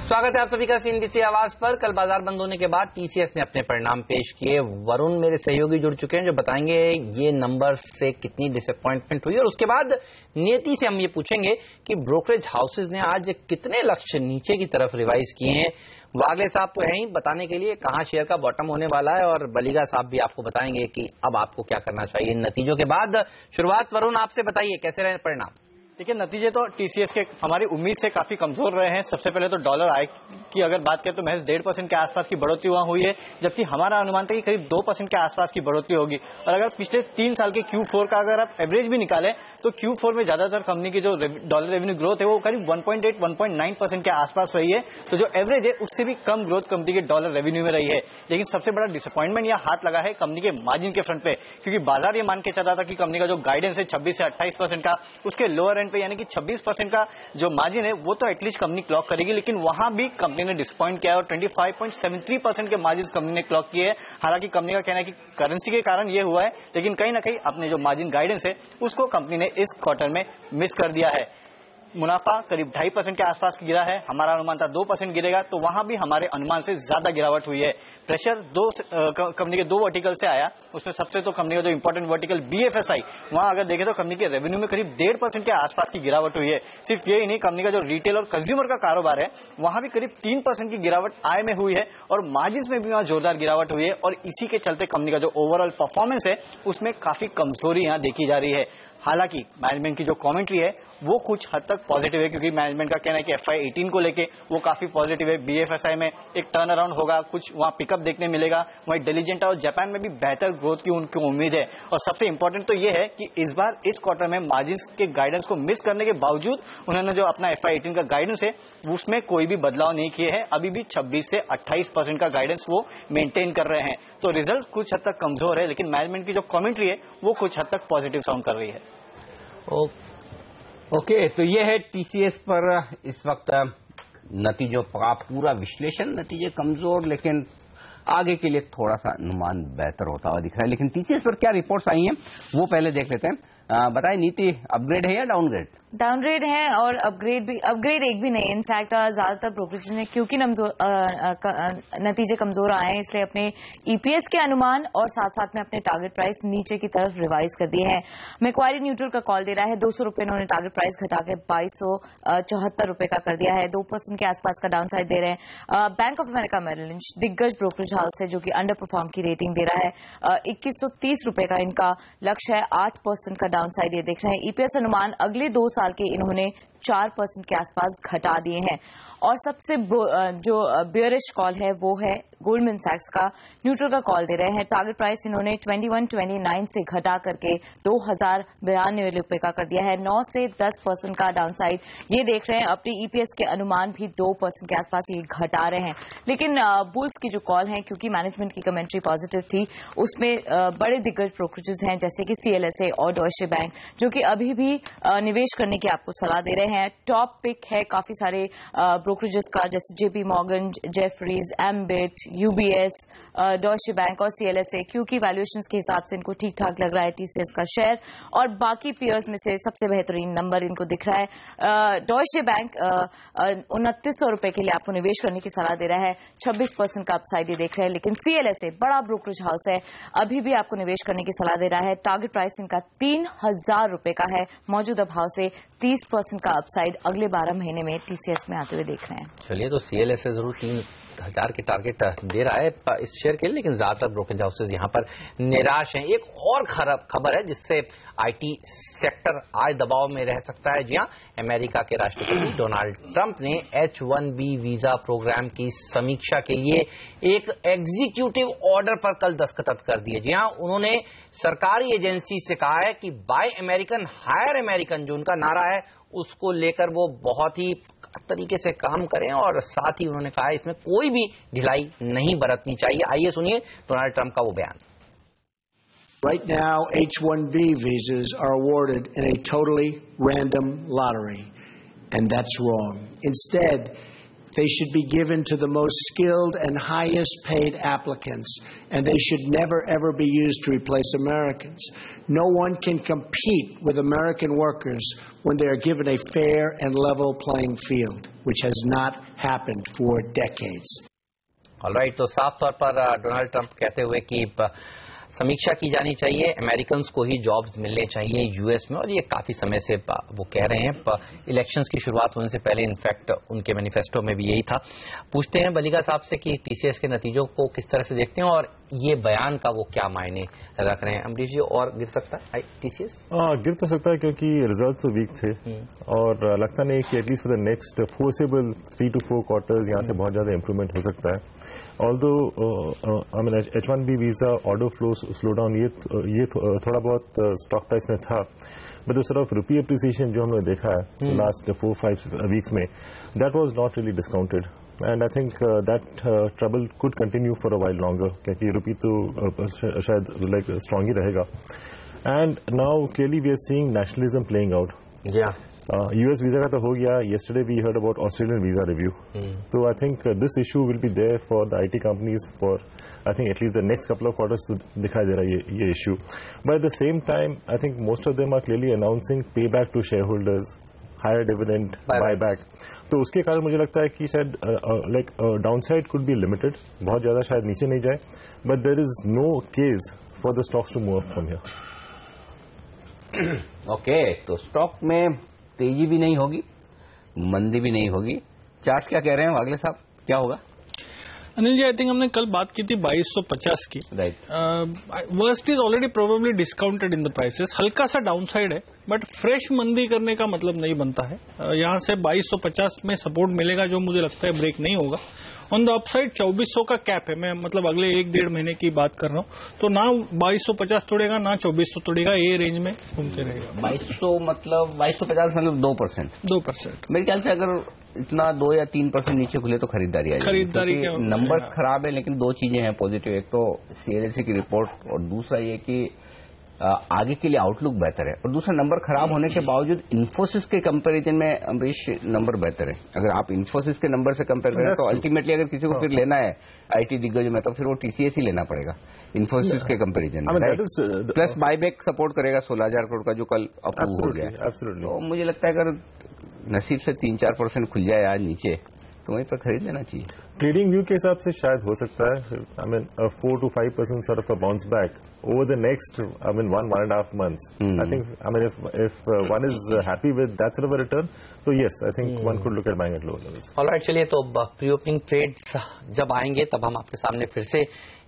स्वागत है आप सभी का सीएनबीसी आवाज पर. कल बाजार बंद होने के बाद टीसीएस ने अपने परिणाम पेश किए. वरुण मेरे सहयोगी जुड़ चुके हैं जो बताएंगे ये नंबर से कितनी डिसअपॉइंटमेंट हुई, और उसके बाद नियति से हम ये पूछेंगे कि ब्रोकरेज हाउसेज ने आज कितने लक्ष्य नीचे की तरफ रिवाइज किए हैं. वागले साहब तो हैं ही बताने के लिए कहां शेयर का बॉटम होने वाला है, और बलिगा साहब भी आपको बताएंगे कि अब आपको क्या करना चाहिए इन नतीजों के बाद. शुरुआत वरुण आपसे बताइए, कैसे रहे परिणाम? देखिए, नतीजे तो टीसीएस के हमारी उम्मीद से काफी कमजोर रहे हैं. सबसे पहले तो डॉलर आय की अगर बात करें तो महज 1.5% के आसपास की बढ़ोतरी वहां हुई है, जबकि हमारा अनुमान था कि करीब 2% के आसपास की बढ़ोतरी होगी. और अगर पिछले 3 साल के Q4 का अगर आप एवरेज भी निकालें तो Q4 में ज्यादातर कंपनी की जो डॉलर रेवेन्यू ग्रोथ है वो करीब 1.8-1.9% के आसपास रही है. तो जो एवरेज है उससे भी कम ग्रोथ कंपनी के डॉलर रेवेन्यू में रही है. लेकिन सबसे बड़ा डिसअपॉइंटमेंट यह हाथ लगा है कंपनी के मार्जिन के फ्रंट पे, क्योंकि बाजार ये मान के चल रहा था कि कंपनी का जो गाइडेंस है 26 से 28% का, उसके लोअर एंड पे यानी कि 26% का जो मार्जिन है वो तो एटलीस्ट कंपनी क्लॉक करेगी, लेकिन वहां भी कंपनी ने डिसअपॉइंट किया है और 25.73% के मार्जिन कंपनी ने क्लॉक किए हैं. हालांकि कंपनी का कहना है कि करेंसी के कारण ये हुआ है, लेकिन कहीं ना कहीं अपने जो मार्जिन गाइडेंस है उसको कंपनी ने इस क्वार्टर में मिस कर दिया है. मुनाफा करीब 2.5% के आसपास गिरा है. हमारा अनुमान था 2% गिरेगा, तो वहां भी हमारे अनुमान से ज्यादा गिरावट हुई है. प्रेशर कंपनी के 2 वर्टिकल से आया. उसमें सबसे तो कंपनी का जो इंपॉर्टेंट वर्टिकल बीएफएसआई, वहां अगर देखें तो कंपनी के रेवेन्यू में करीब 1.5% के आसपास की गिरावट हुई है. सिर्फ यही नहीं, कंपनी का जो रिटेल और कंज्यूमर का कारोबार है वहां भी करीब 3% की गिरावट आय में हुई है, और मार्जिन में भी वहां जोरदार गिरावट हुई है. और इसी के चलते कंपनी का जो ओवरऑल परफॉर्मेंस है उसमें काफी कमजोरी यहां देखी जा रही है. हालांकि मैनेजमेंट की जो कमेंट्री है वो कुछ हद तक पॉजिटिव है, क्योंकि मैनेजमेंट का कहना है कि FY18 को लेके वो काफी पॉजिटिव है. बीएफएसआई में एक टर्न अराउंड होगा, कुछ वहां पिकअप देखने मिलेगा. वहीं डिलीजेंटा और जापान में भी बेहतर ग्रोथ की उनकी उम्मीद है. और सबसे इंपॉर्टेंट तो ये है कि इस बार इस क्वार्टर में मार्जिन के गाइडेंस को मिस करने के बावजूद उन्होंने जो अपना FY18 का गाइडेंस है उसमें कोई भी बदलाव नहीं किए हैं. अभी भी 26 से 28% का गाइडेंस वो मेंटेन कर रहे हैं. तो रिजल्ट कुछ हद तक कमजोर है, लेकिन मैनेजमेंट की जो कमेंट्री है वो कुछ हद तक पॉजिटिव साउंड कर रही है. ओके, तो ये है टीसीएस पर इस वक्त नतीजों का पूरा विश्लेषण. नतीजे कमजोर, लेकिन आगे के लिए थोड़ा सा अनुमान बेहतर होता हुआ दिख रहा है. लेकिन टीसीएस पर क्या रिपोर्ट्स आई हैं वो पहले देख लेते हैं. बताएं नीति, अपग्रेड है या डाउनग्रेड? डाउनग्रेड है और अपग्रेड एक भी नहीं। इनफैक्ट ज्यादातर ब्रोकरेज ने क्योंकि नतीजे कमजोर आए हैं इसलिए अपने ईपीएस के अनुमान और साथ साथ में अपने टारगेट प्राइस नीचे की तरफ रिवाइज कर दिए हैं। मैक्वारी न्यूट्रल का कॉल दे रहा है, 200 रुपए इन्होंने टारगेट प्राइस घटा के 2274 रुपए का कर दिया है, 2% के आसपास का डाउन साइड दे रहे हैं। Bank of America Merrill Lynch दिग्गज ब्रोकरेज हाउस है जो कि अंडर परफॉर्म की रेटिंग दे रहा है, 2130 रुपए का इनका लक्ष्य है, 8% का डाउन साइड ये देख रहे हैं। ईपीएस अनुमान अगले 2 साल के इन्होंने 4% के आसपास घटा दिए हैं। और सबसे जो बियरिश कॉल है वो है गोल्डमैन सैक्स का, न्यूट्रल का कॉल दे रहे हैं, टारगेट प्राइस इन्होंने 2129 से घटा करके 2092 रुपए का कर दिया है, 9 से 10% का डाउनसाइड ये देख रहे हैं। अपने ईपीएस के अनुमान भी 2% के आसपास ये घटा रहे हैं। लेकिन बुल्स की जो कॉल है, क्योंकि मैनेजमेंट की कमेंट्री पॉजिटिव थी, उसमें बड़े दिग्गज ब्रोकरेजेस हैं जैसे कि CLSA और डॉयचे बैंक जो कि अभी भी निवेश करने की आपको सलाह दे रहे हैं। टॉप पिक है काफी सारे ब्रोकरेजेस का, जैसे JP Morgan, Jefferies, ambit, UBS, Deutsche bank और CLSA, क्योंकि वैल्यूएशंस के हिसाब से इनको ठीक ठाक लग रहा है TCS का शेयर। और बाकी पीयर्स में से सबसे बेहतरीन नंबर इनको दिख रहा है। डॉयचे बैंक 2900 रुपए के लिए आपको निवेश करने की सलाह दे रहा है, 26% का अपसाइड ये देख रहे हैं। लेकिन CLSA बड़ा ब्रोकरेज हाउस है, अभी भी आपको निवेश करने की सलाह दे रहा है, टारगेट प्राइस इनका 3000 रुपए का है, मौजूदा भाव से 30% का अपसाइड अगले 12 महीने में TCS में आते हुए देख रहे हैं। चलिए, तो CLSA जरूर 3000 के टारगेट दे रहा है इस शेयर के लिए, लेकिन ज्यादातर ब्रोकरेज हाउसेज यहाँ पर निराश हैं। एक और खबर है जिससे IT सेक्टर आज दबाव में रह सकता है। जी हाँ, अमेरिका के राष्ट्रपति डोनाल्ड ट्रंप ने H1B वीजा प्रोग्राम की समीक्षा के लिए एक एग्जीक्यूटिव ऑर्डर पर कल दस्तखत कर दिए। जी हाँ, उन्होंने सरकारी एजेंसी से कहा है कि बाय अमेरिकन हायर अमेरिकन जो उनका नारा है उसको लेकर वो बहुत ही तरीके से काम करें, और साथ ही उन्होंने कहा इसमें कोई भी ढिलाई नहीं बरतनी चाहिए। आइए सुनिए डोनाल्ड ट्रंप का वो बयान। Right now, H-1B visas are awarded in a totally random lottery, and that's wrong. Instead, they should be given to the most skilled and highest paid applicants, and they should never ever be used to replace Americans. No one can compete with American workers when they are given a fair and level playing field, which has not happened for decades. All right, तो साफ तौर पर डोनाल्ड ट्रंप कहते हुए कि समीक्षा की जानी चाहिए, अमेरिकन्स को ही जॉब्स मिलने चाहिए यूएस में, और ये काफी समय से वो कह रहे हैं। इलेक्शंस की शुरुआत होने से पहले इनफैक्ट उनके मैनिफेस्टो में भी यही था। पूछते हैं बलिगा साहब से कि TCS के नतीजों को किस तरह से देखते हैं और ये बयान का वो क्या मायने रख रहे हैं। अमरीश जी, और गिर सकता है TCS? गिर तो सकता है क्योंकि रिजल्ट तो वीक थे और लगता नहीं कि at least for the next forcible 3 to 4 quarters यहाँ से बहुत ज्यादा इंप्रूवमेंट हो सकता है। Although H1B visa order flow slow down ये थोड़ा बहुत स्टॉक प्राइस में था, but the sort of rupee appreciation जो हमने देखा है लास्ट 4-5 वीक्स में, that was not really discounted, and I think that trouble could continue for a while longer, क्योंकि रुपी तो शायद लाइक स्ट्रांग ही रहेगा। And now clearly we are seeing nationalism playing out. US visa का तो हो गया, yesterday we heard about Australian visa review. So I think this issue will be there for the IT companies for I think at least the next couple of quarters to दिखाई दे रहा है ये issue. But at the same time, I think most of them are clearly announcing payback to shareholders, higher dividend, buyback. तो उसके कारण मुझे लगता है कि शायद like downside could be limited, बहुत ज्यादा शायद नीचे नहीं जाए, but there is no case for the stocks to move up from here. Okay, तो स्टॉक में तेजी भी नहीं होगी, मंदी भी नहीं होगी। चार्ट क्या कह रहे हैं वागले साहब, क्या होगा? अनिल जी, आई थिंक हमने कल बात की थी 2250 की। Right. Worst is already probably discounted in the prices, हल्का सा डाउनसाइड है, बट फ्रेश मंदी करने का मतलब नहीं बनता है। यहां से 2250 में सपोर्ट मिलेगा जो मुझे लगता है ब्रेक नहीं होगा। ऑन द अपसाइड 2400 का कैप है, मैं मतलब अगले 1-1.5 महीने की बात कर रहा हूं, तो ना 2250 तोड़ेगा ना 2400 तोड़ेगा, ये रेंज में घूमते रहेगा। 2200 मतलब 2250 मतलब 2%। मेरे ख्याल से अगर इतना 2 या 3% नीचे खुले तो खरीदारी आ जाएगी। खरीदारी के नंबर्स खराब है, लेकिन दो चीजें हैं पॉजिटिव, एक तो CLSA की रिपोर्ट और दूसरा ये कि आगे के लिए आउटलुक बेहतर है। और दूसरा, नंबर खराब होने के बावजूद इन्फोसिस के कंपैरिजन में अमरीश नंबर बेहतर है। अगर आप इन्फोसिस के नंबर से कंपेयर करें तो अल्टीमेटली अगर किसी को फिर लेना है आईटी दिग्गज में, तो फिर वो टीसीएस ही लेना पड़ेगा इन्फोसिस के कंपैरिजन में। प्लस बायबैक सपोर्ट करेगा 16,000 करोड़ का जो कल अप्रूव हो गया है। तो मुझे लगता है अगर नसीब से 3-4% खुल जाए आज नीचे तो वहीं पर खरीद लेना चाहिए। ट्रेडिंग व्यू के हिसाब से शायद हो सकता है। 4 to 5% sort of a bounce back over the next 1.5 months. I think if one is happy with that sort of a return, so yes, I think one could look at buying at lower levels. Alright, चलिए तो प्री ओपनिंग ट्रेड्स जब आएंगे तब हम आपके सामने फिर से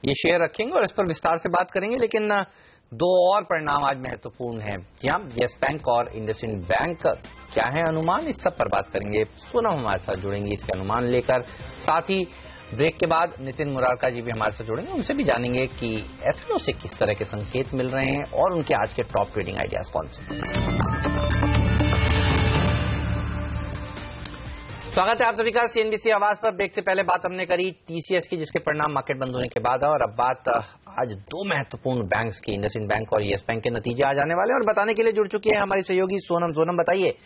ये शेयर रखेंगे और इस पर विस्तार से बात करेंगे। लेकिन दो और परिणाम आज महत्वपूर्ण हैं, क्या येस बैंक और इंडसइंड बैंक, क्या है अनुमान, इस सब पर बात करेंगे। सोनम हमारे साथ जुड़ेंगे इसके अनुमान लेकर। साथ ही ब्रेक के बाद नितिन मुरारका जी भी हमारे साथ जुड़ेंगे, उनसे भी जानेंगे कि एफएनओ से किस तरह के संकेत मिल रहे हैं और उनके आज के टॉप ट्रेडिंग आइडियाज कौन से। स्वागत है आप सभी का सीएनबीसी आवाज पर। ब्रेक से पहले बात हमने करी टीसीएस की, जिसके परिणाम मार्केट बंद होने के बाद है, और अब बात आज दो महत्वपूर्ण बैंक्स की, इंडसइंड बैंक और येस बैंक के नतीजे आ जाने वाले हैं। और बताने के लिए जुड़ चुकी है हमारी सहयोगी सोनम। सोनम, बताइए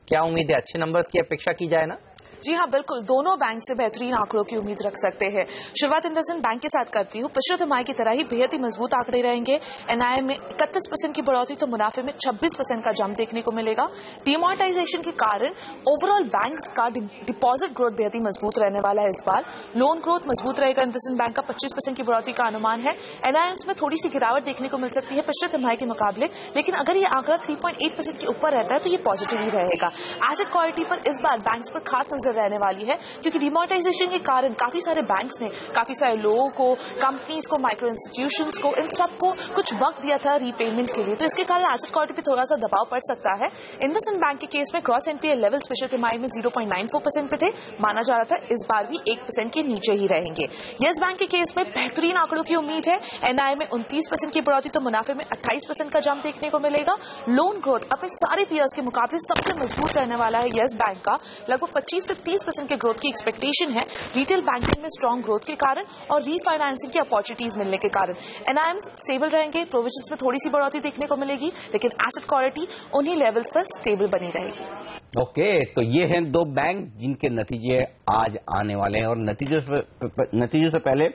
क्या उम्मीद है, अच्छे नंबर्स की अपेक्षा की जाए ना? जी हाँ, बिल्कुल, दोनों बैंक से बेहतरीन आंकड़ों की उम्मीद रख सकते हैं। शुरुआत इंडसइंड बैंक के साथ करती हूँ। पिछले तिमाही की तरह ही बेहद ही मजबूत आंकड़े रहेंगे। एनआईएम में 31% की बढ़ोतरी तो मुनाफे में 26% का जंप देखने को मिलेगा। डिमोनेटाइजेशन के कारण ओवरऑल बैंक का डिपॉजिट ग्रोथ बेहद ही मजबूत रहने वाला है इस बार। लोन ग्रोथ मजबूत रहेगा। इंडसइंड बैंक का 25% की बढ़ोतरी का अनुमान है। एनआईएम में थोड़ी सी गिरावट देखने को मिल सकती है पिछले तिमाही के मुकाबले, लेकिन अगर ये आंकड़ा 3.8% के ऊपर रहता है तो ये पॉजिटिव ही रहेगा। एसेट क्वालिटी पर इस बार बैंक्स पर खास नजर रहने वाली है, क्योंकि डिमोनेटाइजेशन के कारण काफी सारे बैंक्स ने काफी सारे लोगों को, कंपनीज को, माइक्रो इंस्टीट्यूशंस को, इन सबको कुछ वक्त दिया था रीपेमेंट के लिए, तो इसके कारण एसेट क्वालिटी पे थोड़ा सा दबाव पड़ सकता है। इंडसइंड बैंक के केस में क्रॉस एनपीए लेवल्स पिछले तिमाही में 0.94% पे थे, माना जा रहा था इस बार भी 1% के नीचे ही रहेंगे। येस बैंक के केस में बेहतरीन आंकड़ों की उम्मीद है। एनआई में 29% की बढ़ोतरी तो मुनाफे में 28% का जंप देखने को मिलेगा। लोन ग्रोथ अपने सारे पीयर्स के मुकाबले सबसे मजबूत रहने वाला है येस बैंक का, लगभग 25 से 30% के ग्रोथ की एक्सपेक्टेशन है रिटेल बैंकिंग में स्ट्रॉन्ग ग्रोथ के कारण और रीफाइनेंसिंग की अपॉर्चुनिटीज मिलने के कारण। एनआईएम स्टेबल रहेंगे, प्रोविजंस में थोड़ी सी बढ़ोतरी देखने को मिलेगी, लेकिन एसेट क्वालिटी उन्हीं लेवल्स पर स्टेबल बनी रहेगी। ओके, तो ये हैं दो बैंक जिनके नतीजे आज आने वाले हैं, और नतीजों से पहले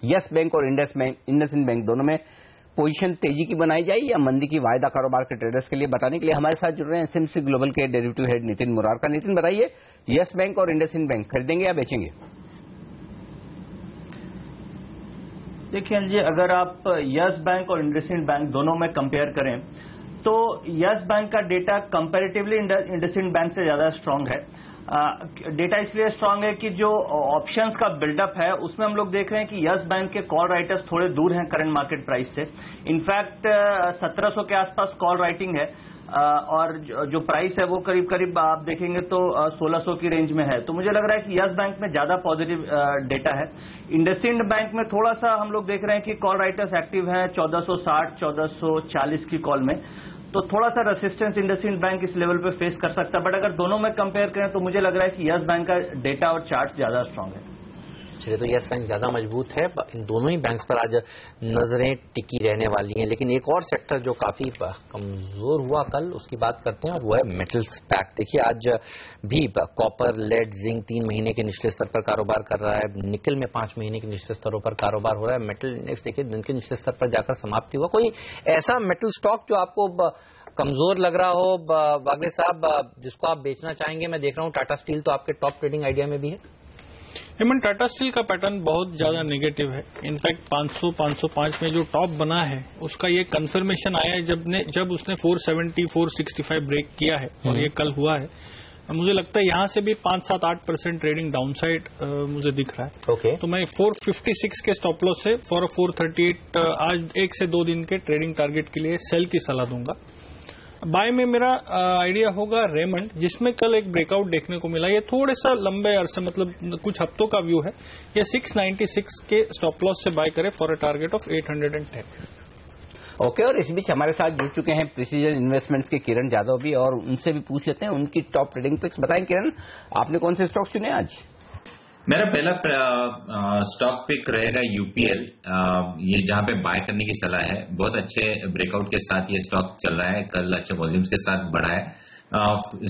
येस बैंक और इंडसइंड बैंक दोनों में पोजीशन तेजी की बनाई जाए या मंदी की, वायदा कारोबार के ट्रेडर्स के लिए बताने के लिए हमारे साथ जुड़ रहे हैं एसएमसी ग्लोबल के डेरिवेटिव हेड नितिन मुरारका। नितिन, बताइए येस बैंक और इंडसइंड बैंक खरीदेंगे या बेचेंगे? देखिए जी, अगर आप येस बैंक और इंडसइंड बैंक दोनों में कंपेयर करें तो येस बैंक का डेटा कंपैरेटिवली इंडसइंड बैंक से ज्यादा स्ट्रांग है। डेटा इसलिए स्ट्रांग है कि जो ऑप्शंस का बिल्डअप है उसमें हम लोग देख रहे हैं कि येस बैंक के कॉल राइटर्स थोड़े दूर हैं करंट मार्केट प्राइस से। इनफैक्ट 1700 के आसपास कॉल राइटिंग है, और जो प्राइस है वो करीब करीब आप देखेंगे तो 1600 की रेंज में है। तो मुझे लग रहा है कि येस बैंक में ज्यादा पॉजिटिव डेटा है। इंडसइंड बैंक में थोड़ा सा हम लोग देख रहे हैं कि कॉल राइटर्स एक्टिव हैं 1460 1440 की कॉल में, तो थोड़ा सा रेसिस्टेंस इंडसइंड बैंक इस लेवल पे फेस कर सकता है। बट अगर दोनों में कंपेयर करें तो मुझे लग रहा है कि येस बैंक का डेटा और चार्ट ज्यादा स्ट्रांग है। चलिए, तो येस बैंक ज्यादा मजबूत है। इन दोनों ही बैंक्स पर आज नजरें टिकी रहने वाली हैं। लेकिन एक और सेक्टर जो काफी कमजोर हुआ कल, उसकी बात करते हैं, और वो है मेटल्स पैक। देखिए, आज भी कॉपर, लेड, जिंक 3 महीने के निचले स्तर पर कारोबार कर रहा है। निकल में 5 महीने के निचले स्तरों पर कारोबार हो रहा है। मेटल इंडेक्स देखिए दिन के निचले स्तर पर जाकर समाप्ति हुआ। कोई ऐसा मेटल स्टॉक जो आपको कमजोर लग रहा हो वागले साहब, जिसको आप बेचना चाहेंगे? मैं देख रहा हूं टाटा स्टील तो आपके टॉप ट्रेडिंग आइडिया में भी है। हेमंत, टाटा स्टील का पैटर्न बहुत ज्यादा नेगेटिव है। इनफैक्ट 500 505 में जो टॉप बना है उसका ये कंफर्मेशन आया है जब उसने 470 465 ब्रेक किया है, और ये कल हुआ है। मुझे लगता है यहां से भी 5-7-8% ट्रेडिंग डाउनसाइड मुझे दिख रहा है। ओके, तो मैं 456 के स्टॉप लॉस से 438 आज 1 से 2 दिन के ट्रेडिंग टारगेट के लिए सेल की सलाह दूंगा। बाय में मेरा आइडिया होगा रेमंड, जिसमें कल एक ब्रेकआउट देखने को मिला। ये थोड़े सा लंबे अरसे, मतलब कुछ हफ्तों का व्यू है। ये 696 के स्टॉप लॉस से बाय करें for a target of 810। Okay, और इस बीच हमारे साथ जुड़ चुके हैं प्रिसीजन इन्वेस्टमेंट्स के किरण यादव भी, और उनसे भी पूछ लेते हैं उनकी टॉप ट्रेडिंग पिक्स। बताएं किरण, आपने कौन से स्टॉक्स चुने आज? मेरा पहला स्टॉक पिक रहेगा यूपीएल। ये जहां पे बाय करने की सलाह है। बहुत अच्छे ब्रेकआउट के साथ ये स्टॉक चल रहा है, कल अच्छे वॉल्यूम्स के साथ बढ़ा है।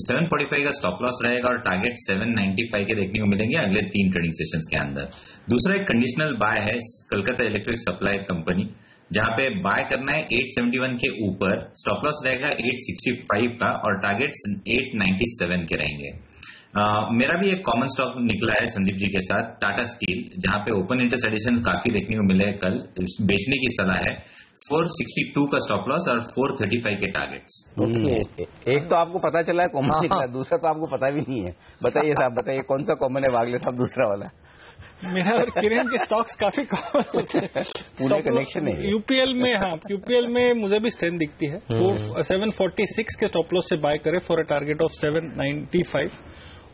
745 का स्टॉप लॉस रहेगा और टारगेट 795 के देखने को मिलेंगे अगले 3 ट्रेडिंग सेशंस के अंदर। दूसरा एक कंडीशनल बाय है कलकत्ता इलेक्ट्रिक सप्लाई कंपनी, जहां पे बाय करना है 871 के ऊपर, स्टॉप लॉस रहेगा 865 का और टारगेट 897 के रहेंगे। मेरा भी एक कॉमन स्टॉक निकला है संदीप जी के साथ, टाटा स्टील, जहां पे ओपन इंटरेस्ट एडिशन काफी देखने को मिले कल। बेचने की सलाह है, 462 का स्टॉप लॉस और 435 के टारगेट्स। एक तो आपको पता चला है कॉमन निकला, दूसरा तो आपको पता भी नहीं है। बताइए साहब, बताइए कौन सा कॉमन है वागले साहब, दूसरा वाला? मेरा और किरण के स्टॉक्स काफी कॉमन होते हैं। पूरे कनेक्शन है यूपीएल में। हाँ, यूपीएल में मुझे भी स्ट्रेंथ दिखती है। 746 के स्टॉप लॉस से बाय करे फॉर अ टारगेट ऑफ 795।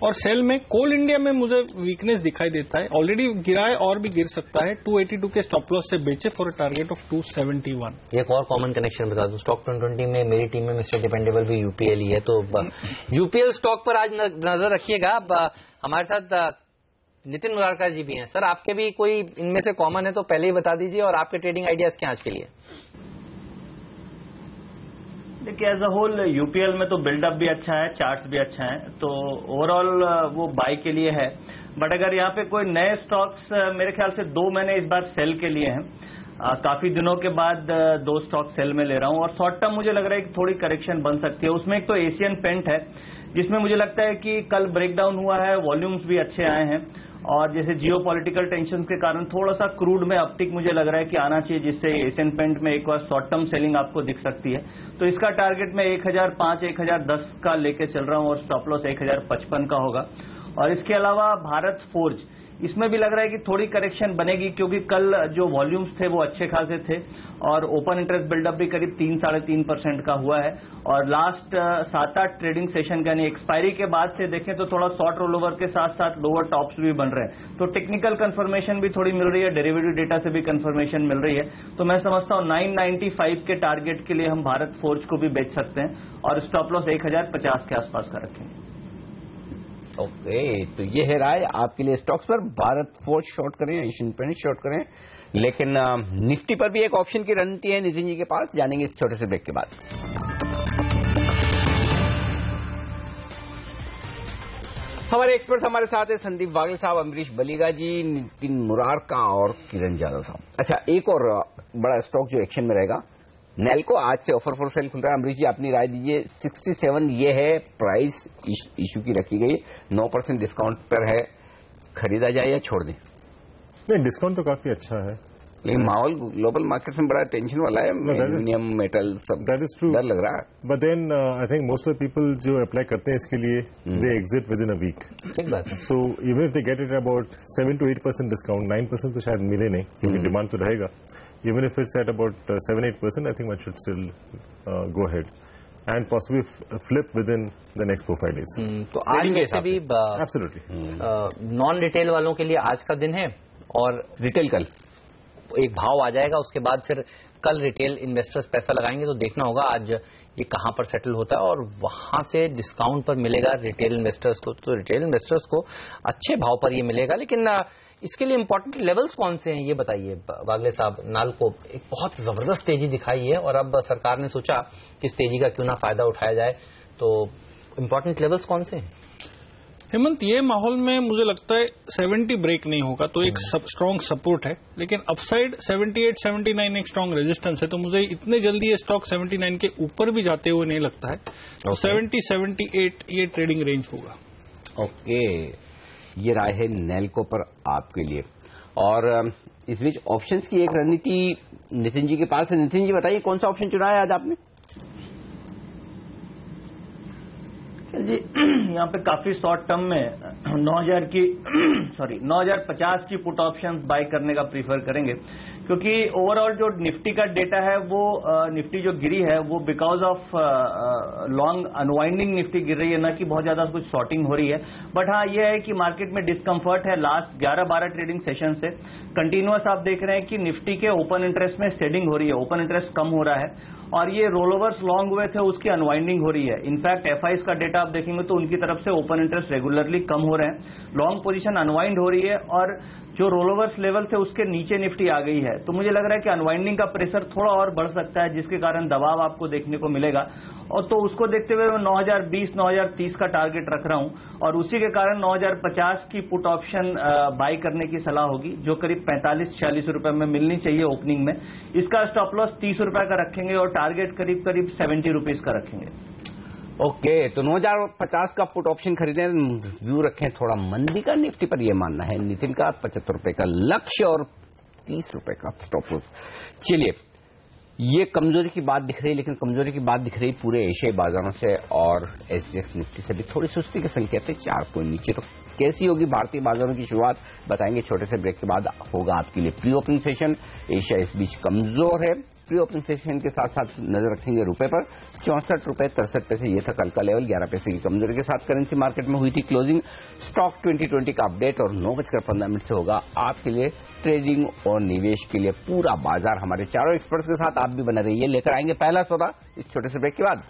और सेल में कोल इंडिया में मुझे वीकनेस दिखाई देता है, ऑलरेडी गिरा है और भी गिर सकता है। 282 के स्टॉप लॉस से बेचे फॉर अ टारगेट ऑफ 271। एक और कॉमन कनेक्शन बता दूं, स्टॉक 2020 में मेरी टीम में मिस्टर डिपेंडेबल भी यूपीएल ही है, तो यूपीएल स्टॉक पर आज नजर रखिएगा। हमारे साथ नितिन मुरारका जी भी हैं। सर, आपके भी कोई इनमें से कॉमन है तो पहले ही बता दीजिए, और आपके ट्रेडिंग आइडियाज क्या आज के लिए? देखिए, एज अ होल यूपीएल में तो बिल्डअप भी अच्छा है, चार्ट्स भी अच्छा है, तो ओवरऑल वो बाय के लिए है। बट अगर यहाँ पे कोई नए स्टॉक्स, मेरे ख्याल से 2 मैंने इस बार सेल के लिए हैं। काफी दिनों के बाद 2 स्टॉक सेल में ले रहा हूं, और शॉर्ट टर्म मुझे लग रहा है कि थोड़ी करेक्शन बन सकती है। उसमें एक तो एशियन पेंट है, जिसमें मुझे लगता है कि कल ब्रेकडाउन हुआ है, वॉल्यूम्स भी अच्छे आए हैं, और जैसे जियो पॉलिटिकल टेंशन के कारण थोड़ा सा क्रूड में अपटिक मुझे लग रहा है कि आना चाहिए, जिससे एशियन पेंट में एक बार शॉर्ट टर्म सेलिंग आपको दिख सकती है। तो इसका टारगेट मैं 1005 1010 का लेके चल रहा हूं, और स्टॉप लॉस 1055 का होगा। और इसके अलावा भारत फोर्ज, इसमें भी लग रहा है कि थोड़ी करेक्शन बनेगी, क्योंकि कल जो वॉल्यूम्स थे वो अच्छे खासे थे, और ओपन इंटरेस्ट बिल्डअप भी करीब 3-3.5% का हुआ है। और लास्ट 7-8 ट्रेडिंग सेशन यानी एक्सपायरी के बाद से देखें तो थोड़ा शॉर्ट रोल ओवर के साथ साथ लोअर टॉप्स भी बन रहे हैं, तो टेक्निकल कंफर्मेशन भी थोड़ी मिल रही है, डेरिवेटिव डेटा से भी कंफर्मेशन मिल रही है। तो मैं समझता हूं 995 के टारगेट के लिए हम भारत फोर्ज को भी बेच सकते हैं, और स्टॉप लॉस 1050 के आसपास का रखेंगे। ओके, तो ये है राय आपके लिए स्टॉक्स पर। भारत फोर्ज शॉर्ट करें, एशियन पेंट शॉर्ट करें, लेकिन निफ्टी पर भी एक ऑप्शन की रणनीति है नितिन जी के पास। जानेंगे इस छोटे से ब्रेक के बाद। हमारे एक्सपर्ट हमारे साथ है संदीप वागले साहब, अमरीश बलिगा जी, नितिन मुरारका और किरण यादव साहब। अच्छा, एक और बड़ा स्टॉक जो एक्शन में रहेगा, नेल्को आज से ऑफर फॉर सेल खुल रहा है। अमरीश जी, अपनी राय दीजिए। 67 ये है प्राइस इशू की रखी गई, 9% डिस्काउंट पर है, खरीदा जाए या छोड़ दें? नहीं, डिस्काउंट तो काफी अच्छा है, लेकिन माहौल ग्लोबल मार्केट में बड़ा टेंशन वाला है, एल्यूमिनियम मेटल सब, दैट इज ट्रू, डर लग रहा है। But then I think most of people जो अप्लाई करते हैं इसके लिए, they exit within a week. ठीक बात है। So even if they get it about 7 to 8% discount, 9% तो शायद मिले नहीं, क्योंकि डिमांड तो रहेगा। Even if it's at about 7-8%, I think one should still go ahead and possibly flip within the next 4-5 days. तो आज वैसे भी Absolutely. नॉन रिटेल वालों के लिए आज का दिन है, और रिटेल कल एक भाव आ जाएगा, उसके बाद फिर कल रिटेल इन्वेस्टर्स पैसा लगाएंगे, तो देखना होगा आज ये कहां पर सेटल होता है, और वहां से डिस्काउंट पर मिलेगा रिटेल इन्वेस्टर्स को, तो रिटेल इन्वेस्टर्स को अच्छे भाव पर ये मिलेगा। लेकिन इसके लिए इंपॉर्टेंट लेवल्स कौन से हैं ये बताइए वागले साहब। नाल्को एक बहुत जबरदस्त तेजी दिखाई है, और अब सरकार ने सोचा कि इस तेजी का क्यों ना फायदा उठाया जाए, तो इंपॉर्टेंट लेवल्स कौन से हैं? हेमंत, ये माहौल में मुझे लगता है 70 ब्रेक नहीं होगा तो एक स्ट्रॉन्ग सपोर्ट है, लेकिन अपसाइड 78-79 एक स्ट्रॉन्ग रेजिस्टेंस है, तो मुझे इतने जल्दी ये स्टॉक 79 के ऊपर भी जाते हुए नहीं लगता है। तो 70-78 ये ट्रेडिंग रेंज होगा। ओके, ये राय है नेल्को पर आपके लिए। और इस बीच ऑप्शंस की एक रणनीति नितिन जी के पास है। नितिन जी, बताइए कौन सा ऑप्शन चुना है आज आपने? जी, यहाँ पे काफी शॉर्ट टर्म में 9050 की पुट ऑप्शंस बाय करने का प्रीफर करेंगे, क्योंकि ओवरऑल जो निफ्टी का डेटा है वो निफ्टी जो गिरी है वो because of long unwinding Nifty गिर रही है, ना कि बहुत ज्यादा कुछ शॉर्टिंग हो रही है। बट हाँ, ये है कि मार्केट में डिस्कम्फर्ट है लास्ट 11-12 ट्रेडिंग सेशन से कंटिन्यूअस। आप देख रहे हैं कि निफ्टी के ओपन इंटरेस्ट में शेडिंग हो रही है, ओपन इंटरेस्ट कम हो रहा है, और ये रोल ओवर्स लॉन्ग हुए थे उसकी अनवाइंडिंग हो रही है। इनफैक्ट एफआईज का डेटा आप देखेंगे तो उनकी तरफ से ओपन इंटरेस्ट रेगुलरली कम हो रहे हैं, लॉन्ग पोजीशन अनवाइंड हो रही है और जो रोल ओवर्स लेवल थे उसके नीचे निफ्टी आ गई है। तो मुझे लग रहा है कि अनवाइंडिंग का प्रेशर थोड़ा और बढ़ सकता है, जिसके कारण दबाव आपको देखने को मिलेगा। और तो उसको देखते हुए मैं 9020 9030 का टारगेट रख रहा हूं और उसी के कारण 9050 की पुट ऑप्शन बाई करने की सलाह होगी, जो करीब 45-46 रुपए में मिलनी चाहिए ओपनिंग में। इसका स्टॉप लॉस 30 रुपए का रखेंगे और टारगेट करीब 70 रुपीज का रखेंगे। ओके, तो 9050 का पुट ऑप्शन खरीदें, व्यू रखें थोड़ा मंदी का निफ्टी पर, यह मानना है नितिन का। 75 रुपए का लक्ष्य और 30 रुपए का स्टॉप लॉस। चलिए, ये कमजोरी की बात दिख रही है, लेकिन कमजोरी की बात दिख रही है एशियाई बाजारों से और एसजीएक्स निफ्टी से भी थोड़ी सुस्ती के संकेत है, 4 पॉइंट नीचे। तो कैसी होगी भारतीय बाजारों की शुरुआत, बताएंगे छोटे से ब्रेक के बाद। होगा आपके लिए प्री ओपनिंग सेशन। एशिया इस बीच कमजोर है। प्री ओपनिंग सेशन के साथ साथ नजर रखेंगे रुपए पर, 64 रुपए 63 पैसे ये था कल का लेवल। 11 पैसे की कमजोरी के साथ करेंसी मार्केट में हुई थी क्लोजिंग। स्टॉक 2020 का अपडेट और 9:15 से होगा आपके लिए ट्रेडिंग और निवेश के लिए पूरा बाजार। हमारे चारों एक्सपर्ट्स के साथ आप भी बने रहिए, लेकर आएंगे पहला सौदा इस छोटे से ब्रेक के बाद।